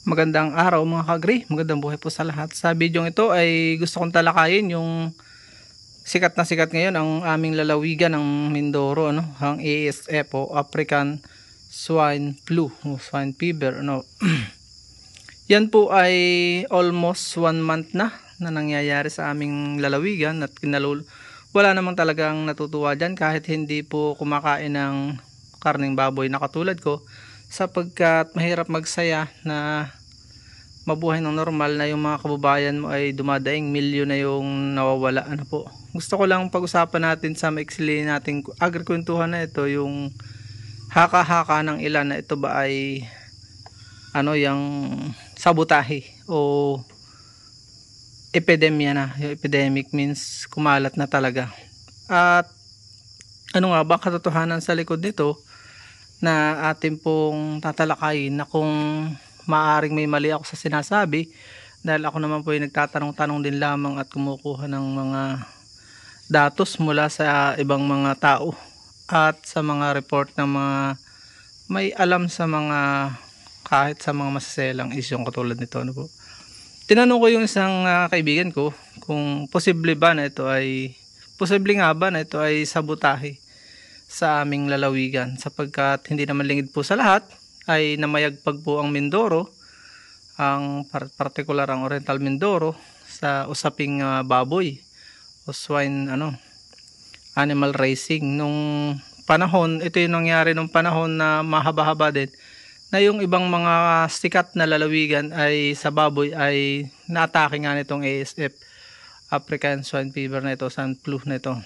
Magandang araw mga kagri, magandang buhay po sa lahat. Sa video ito ay gusto kong talakayin yung sikat na sikat ngayon ang aming lalawigan ng Mindoro, ang ASF o African Swine Flu o Swine Fever. Yan po ay almost 1 month na nangyayari sa aming lalawigan at wala namang talagang natutuwa dyan kahit hindi po kumakain ng karning baboy na katulad ko, sapagkat mahirap magsaya na mabuhay ng normal na yung mga kababayan mo ay dumadaing milyon na yung nawawala. Gusto ko lang pag-usapan natin sa maiksi nating agrikwentuhan na ito, yung haka-haka ng ilan na ito ba ay yung sabotahe o epidemya na. Yung epidemic means kumalat na talaga. At ano nga ba katotohanan sa likod nito na atin pong tatalakayin, na kung maaring may mali ako sa sinasabi, dahil ako naman po ay nagtatanong-tanong din lamang at kumukuha ng mga datos mula sa ibang mga tao at sa mga report ng mga may alam sa mga kahit sa mga masaselang isyong katulad nito. Tinanong ko yung isang kaibigan ko kung posible nga ba na ito ay sabotahe sa aming lalawigan, sapagkat hindi naman lingid po sa lahat ay namayagpag po ang Mindoro, ang particular ang Oriental Mindoro, sa usaping baboy o swine animal racing. Nung panahon, ito yung nangyari nung panahon na mahaba-haba din, na yung ibang mga sikat na lalawigan ay sa baboy ay naatake nga nitong ASF, African Swine Fever na ito, Swine Flu na ito.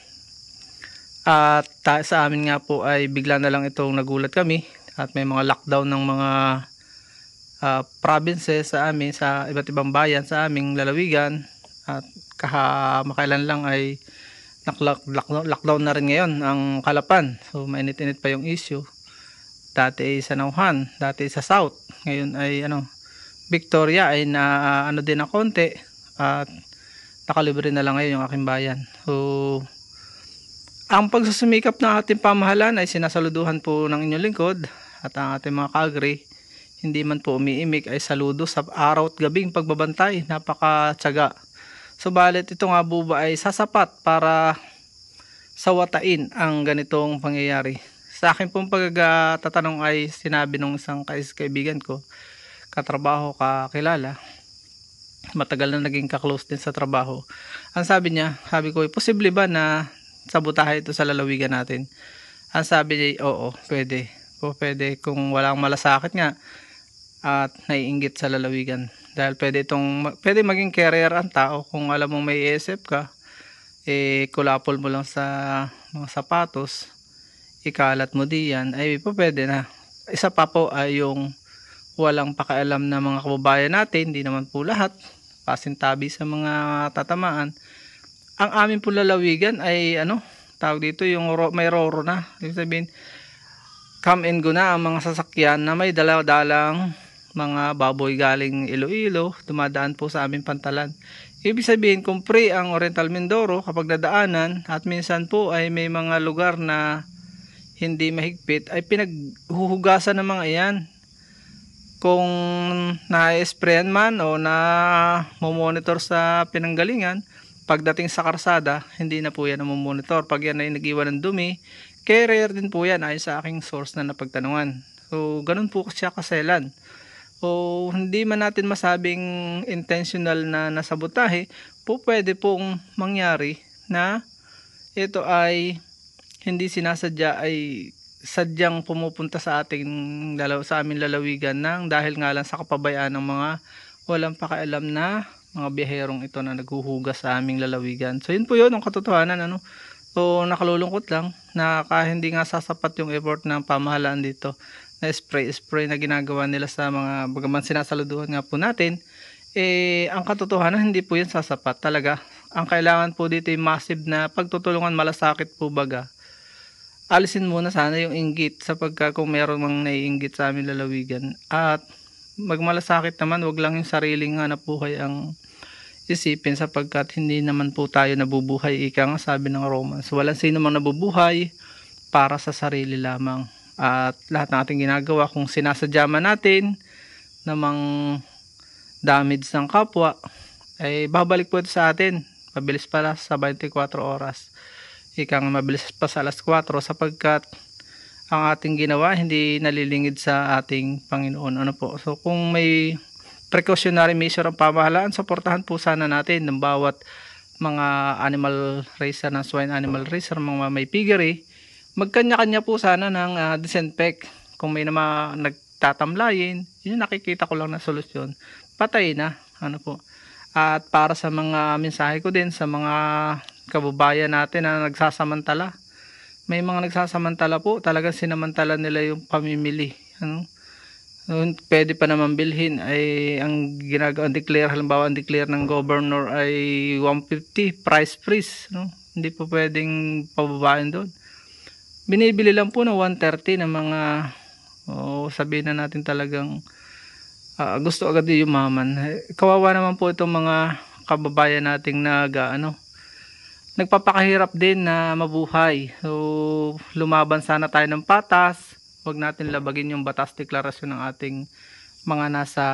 At sa amin nga po ay bigla na lang itong nagulat kami at may mga lockdown ng mga provinces sa amin, sa iba't ibang bayan sa aming lalawigan. At makailan lang ay lockdown na rin ngayon ang Calapan. So mainit-init pa yung issue. Dati ay sa Nauhan, dati sa South, ngayon ay Victoria ay na din na konti, at nakalibre na lang ngayon yung aking bayan. So ang pagsusumikap ng ating pamahalaan ay sinasaluduhan po ng inyong lingkod at ang ating mga kaagri. Hindi man po umiimik ay saludo sa araw at gabing pagbabantay, napakatyaga. Subalit ito nga po ba ay sasapat para sawatain ang ganitong pangyayari? Sa akin pong pagkatatanong ay sinabi ng isang kaibigan ko, katrabaho, kakilala, matagal na naging ka-close din sa trabaho. Ang sabi ko, posible ba na sabotahe ito sa lalawigan natin? Ang sabi niya, oo, pwede. Pwede kung walang malasakit nga at naiinggit sa lalawigan. Dahil pwede maging carrier ang tao. Kung alam mong may ASF ka, kulapol mo lang sa mga sapatos, ikalat mo diyan, ay pwede na. Isa pa po ay yung walang pakialam na mga kababayan natin, hindi naman po lahat, pasintabi sa mga tatamaan. Ang amin po lalawigan ay tawag dito, yung may roro na. Ibig sabihin, come and go na ang mga sasakyan na may dala-dalang mga baboy galing Iloilo, dumadaan po sa aming pantalan. Ibig sabihin, kung free ang Oriental Mindoro kapag nadaanan, at minsan po ay may mga lugar na hindi mahigpit, ay pinaghuhugasan ng mga iyan. Kung na-sprayan man o na-monitor sa pinanggalingan, pagdating sa karsada, hindi na po yan monitor. Pag yan ay nag-iwan ng dumi, carrier din po yan ayon sa aking source na napagtanungan. So, ganun po siya kaselan. O hindi man natin masabing intentional na nasabotahe, pwede pong mangyari na ito ay hindi sinasadya, ay sadyang pumupunta sa aming lalawigan dahil nga lang sa kapabayaan ng mga walang pakialam na mga biyaherong ito na naghuhugas sa aming lalawigan. So yun po yun ang katotohanan. So nakalulungkot lang na hindi nga sasapat yung effort ng pamahalaan dito, na spray na ginagawa nila sa mga, bagaman sinasaluduhan nga po natin, ang katotohanan hindi po yan sasapat talaga. Ang kailangan po dito ay massive na pagtutulungan, malasakit po baga. Alisin muna sana yung inggit, sapagka kung meron mang naiinggit sa aming lalawigan, at magmalasakit naman, wag lang yung sariling hanap buhay ang isipin, sapagkat hindi naman po tayo nabubuhay, ika nga sabi ng Romans, walang sino mang nabubuhay para sa sarili lamang. At lahat ng ating ginagawa, kung sinasadya man natin namang damage ng kapwa, ay babalik po ito sa atin. Mabilis pala sa 24 oras. Ikang mabilis pa sa alas 4 sapagkat ang ating ginawa hindi nalilingid sa ating Panginoon. Ano po? So kung may precautionary measure ang pamahalaan, suportahan po sana natin ng bawat mga animal raiser ng swine animal raiser, mga may piggery. Magkanya-kanya po sana ng disinfect. Kung may nagtatamlayin, yun nakikita ko lang na solusyon, patay na. Ano po? At para sa mga mensahe ko din sa mga kababayan natin na nagsasamantala, may mga nagsasamantala po, talagang sinamantala nila yung pamimili. Ano? Pwede pa naman bilhin, ay ang ginagawa, halimbawa ang declare ng governor ay 150 price freeze, no? Hindi po pwedeng pababain doon. Binibili lang po ng 130 ng mga sabihin na natin talagang gusto agad yumaman. Kawawa naman po itong mga kababayan nating nagpapakahirap din na mabuhay. So lumaban sana tayo ng patas. Huwag natin labagin yung batas deklarasyon ng ating mga nasa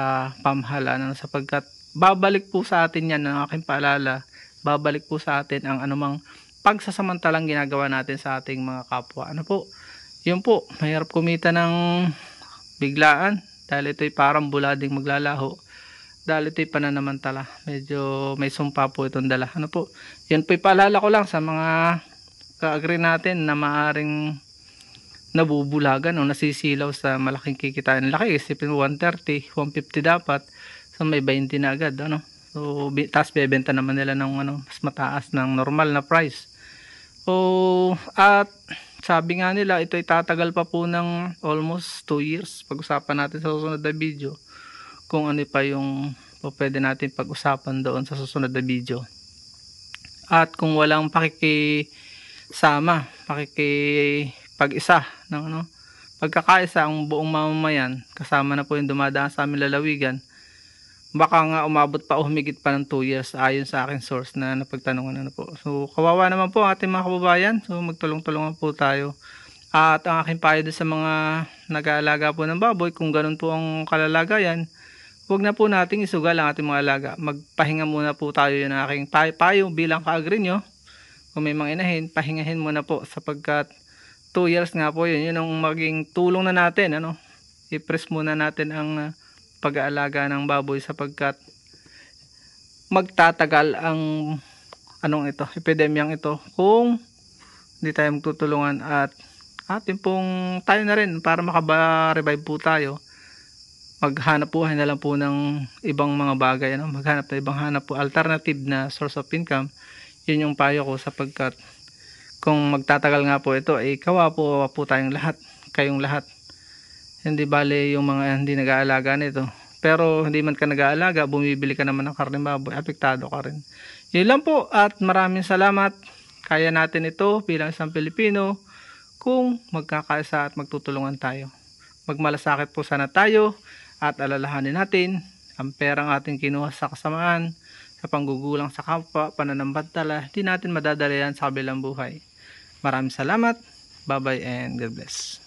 pamahalaan, sapagkat babalik po sa atin yan, ang aking paalala, babalik po sa atin ang anumang pagsasamantalang ginagawa natin sa ating mga kapwa. Ano po? Yun po, mahirap kumita ng biglaan dahil ito'y parang bulading maglalaho, dahil ito'y pananamantala. Medyo may sumpa po itong dala. Ano po? Yun po'y paalala ko lang sa mga ka-agree natin na maaring nabubulagan o nasisilaw sa malaking kikitain. Laki, isipin 130, 150 dapat. So may 20 na agad, ano. So taas bebenta naman nila ng mas mataas ng normal na price. So at sabi nga nila ito ay tatagal pa po ng almost 2 years. Pag-usapan natin sa susunod na video kung ano pa yung pwede natin pag-usapan doon sa susunod na video. At kung walang pakikisama, pag-isa ng pagkakaisa ang buong mamamayan, kasama na po yung dumadaan sa aming lalawigan, baka nga umabot pa o humigit pa ng 2 years ayon sa aking source na napagtanungan po. So kawawa naman po ang ating mga kababayan. So magtulong-tulungan po tayo. At ang aking payo sa mga nag-aalaga po ng baboy, kung ganun po ang kalalagayan, huwag na po nating isugal ang ating mga alaga. Magpahinga muna po tayo, yun ang aking payo bilang ka-agree nyo. Kung may mga inahin, pahingahin muna po, sapagkat 2 years nga po yun ang maging tulong na natin, i-press muna natin ang pag-aalaga ng baboy, sapagkat magtatagal ang epidemyang ito kung hindi tayo magtutulungan. At atin pong tayo na rin, para makaba-revive po tayo, maghanap buhay na lang po ng ibang mga bagay, maghanap na ibang alternative na source of income. Yun yung payo ko, sapagkat kung magtatagal nga po ito, ay kawawa po tayong lahat, kayong lahat. Hindi bale yung mga hindi nag-aalaga nito. Pero hindi man ka nag-aalaga, bumibili ka naman ng karne baboy, apektado ka rin. Yun lang po, at maraming salamat. Kaya natin ito bilang isang Pilipino kung magkakaisa at magtutulungan tayo. Magmalasakit po sana tayo at alalahanin natin ang perang ating kinuha sa kasamaan, sa panggugulang sa kapwa, pananambantala, hindi natin madadala yan sa kabilang buhay. Maraming salamat. Bye-bye and God bless.